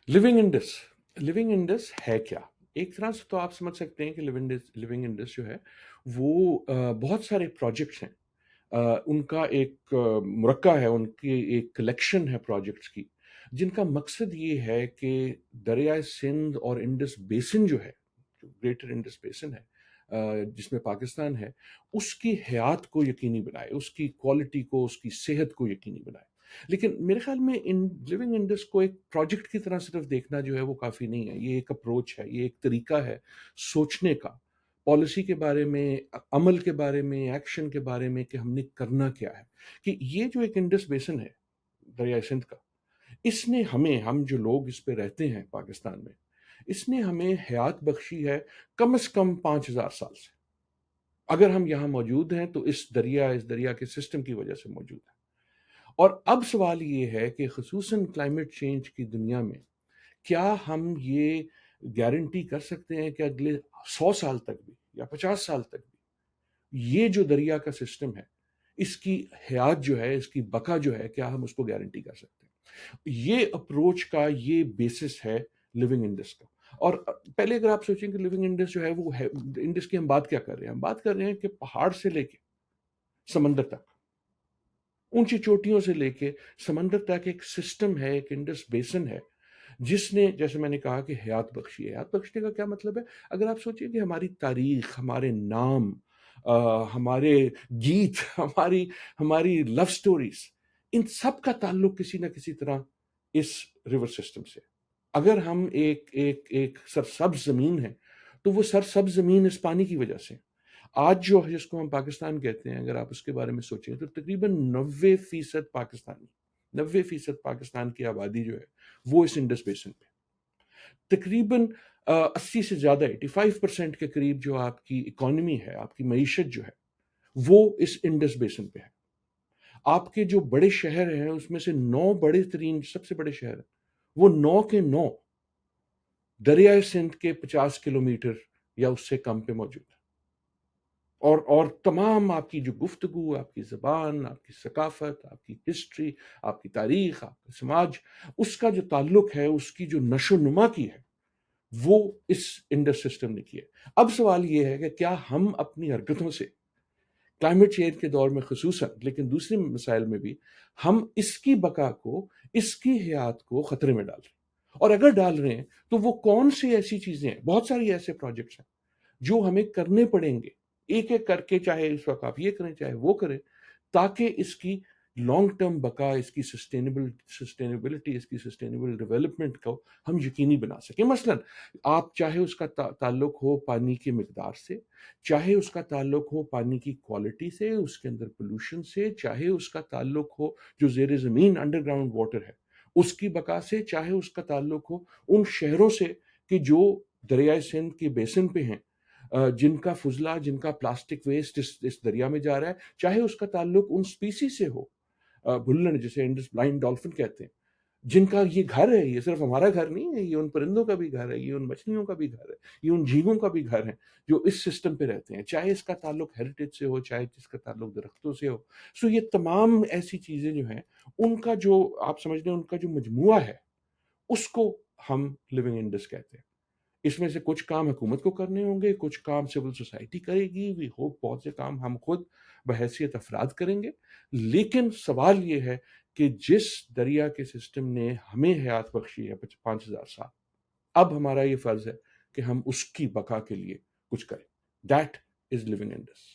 Living Indus है क्या? एक तरह से तो आप समझ सकते हैं कि लिविंग इंडस जो है वो बहुत सारे प्रोजेक्ट्स हैं। उनका एक मुरक्का है, उनकी एक कलेक्शन है प्रोजेक्ट्स की, जिनका मकसद ये है कि दरियाए सिंध और इंडस बेसिन जो है, जो ग्रेटर इंडस बेसिन है, जिसमें पाकिस्तान है, उसकी हयात को यकीनी बनाए, उसकी क्वालिटी को, उसकी सेहत को यकीनी बनाए। लेकिन मेरे ख्याल में इन लिविंग इंडस को एक प्रोजेक्ट की तरह सिर्फ देखना जो है वो काफ़ी नहीं है। ये एक अप्रोच है, ये एक तरीका है सोचने का, पॉलिसी के बारे में, अमल के बारे में, एक्शन के बारे में कि हमने करना क्या है। कि ये जो एक इंडस बेसिन है, दरियाए सिंध का, इसने हमें, हम जो लोग इस पे रहते हैं पाकिस्तान में, इसने हमें हयात बख्शी है कम से कम 5,000 साल से। अगर हम यहाँ मौजूद हैं तो इस दरिया के सिस्टम की वजह से मौजूद है। और अब सवाल ये है कि खसूसन क्लाइमेट चेंज की दुनिया में क्या हम ये गारंटी कर सकते हैं कि अगले 100 साल तक भी या 50 साल तक भी ये जो दरिया का सिस्टम है, इसकी हयात जो है, इसकी बका जो है, क्या हम उसको गारंटी कर सकते हैं? ये अप्रोच का ये बेसिस है लिविंग इंडस का। और पहले अगर आप सोचें कि लिविंग इंडस जो है वो है, इंडस की हम बात क्या कर रहे हैं? हम बात कर रहे हैं कि पहाड़ से लेके समंदर तक, ऊंची चोटियों से लेके समंदर तक एक सिस्टम है, एक इंडस बेसिन है, जिसने, जैसे मैंने कहा कि हयात बख्शी है। हयात बख्शने का क्या मतलब है? अगर आप सोचिए कि हमारी तारीख, हमारे नाम, हमारे गीत, हमारी हमारी लव स्टोरीज, इन सब का ताल्लुक किसी ना किसी तरह इस रिवर सिस्टम से। अगर हम एक एक एक सरसब्ज जमीन है, तो वो सरसब्ज जमीन इस पानी की वजह से। आज जो है, जिसको हम पाकिस्तान कहते हैं, अगर आप उसके बारे में सोचें तो तकरीबन 90% पाकिस्तानी, 90% पाकिस्तान की आबादी जो है वो इस इंडस बेसिन पे। तकरीबन 80 से ज़्यादा 85% के करीब जो आपकी इकोनॉमी है, आपकी मईशत जो है, वो इस इंडस बेसिन पे है। आपके जो बड़े शहर हैं उसमें से 9 बड़े तरीन, सबसे बड़े शहर हैं, वो 9 के 9 दरियाए सिंध के 50 किलोमीटर या उससे कम पे मौजूद है। और तमाम आपकी जो गुफ्तगू, आपकी ज़बान, आपकी सकाफ़त, आपकी हिस्ट्री, आपकी तारीख़, आपका समाज, उसका जो ताल्लुक है, उसकी जो नशो-नुमा की है, वो इस इंडस सिस्टम ने की है। अब सवाल ये है कि क्या हम अपनी हरकतों से क्लाइमेट चेंज के दौर में ख़ुसूसन, लेकिन दूसरे मसाइल में भी, हम इसकी बका को, इसकी हयात को ख़तरे में डाल रहे हैं। और अगर डाल रहे हैं, तो वो कौन सी ऐसी चीज़ें हैं, बहुत सारी ऐसे प्रोजेक्ट्स हैं जो हमें करने पड़ेंगे, एक एक करके, चाहे इस वक्त आप ये करें चाहे वो करें, ताकि इसकी लॉन्ग टर्म बका, इसकी सस्टेनेबिलिटी, इसकी सस्टेनेबल डेवलपमेंट को हम यकीनी बना सकें। मसलन आप चाहे उसका ताल्लुक हो पानी की मकदार से, चाहे उसका ताल्लुक हो पानी की क्वालिटी से, उसके अंदर पोल्यूशन से, चाहे उसका ताल्लुक हो जो जेर ज़मीन अंडरग्राउंड वाटर है उसकी बका से, चाहे उसका ताल्लुक हो उन शहरों से कि जो दरियाए सिंध के बेसिन पे हैं, जिनका फुजला, जिनका प्लास्टिक वेस्ट इस दरिया में जा रहा है, चाहे उसका ताल्लुक उन स्पीसी से हो, भुल्लण जिसे इंडस ब्लाइंड डॉल्फिन कहते हैं, जिनका ये घर है, ये सिर्फ हमारा घर नहीं है, ये उन परिंदों का भी घर है, ये उन मछलियों का भी घर है, ये उन झींगों का भी घर है जो इस सिस्टम पे रहते हैं, चाहे इसका ताल्लुक हेरिटेज से हो, चाहे इसका ताल्लुक दरख्तों से हो। सो ये तमाम ऐसी चीजें जो हैं, उनका जो आप समझ लें, उनका जो मजमुआ है, उसको हम लिविंग इंडस कहते हैं। इसमें से कुछ काम हुकूमत को करने होंगे, कुछ काम सिविल सोसाइटी करेगी, वी होप बहुत से काम हम खुद बहैसियत अफराद करेंगे। लेकिन सवाल ये है कि जिस दरिया के सिस्टम ने हमें हयात बख्शी है 5,000 साल, अब हमारा ये फर्ज है कि हम उसकी बका के लिए कुछ करें। That is living Indus.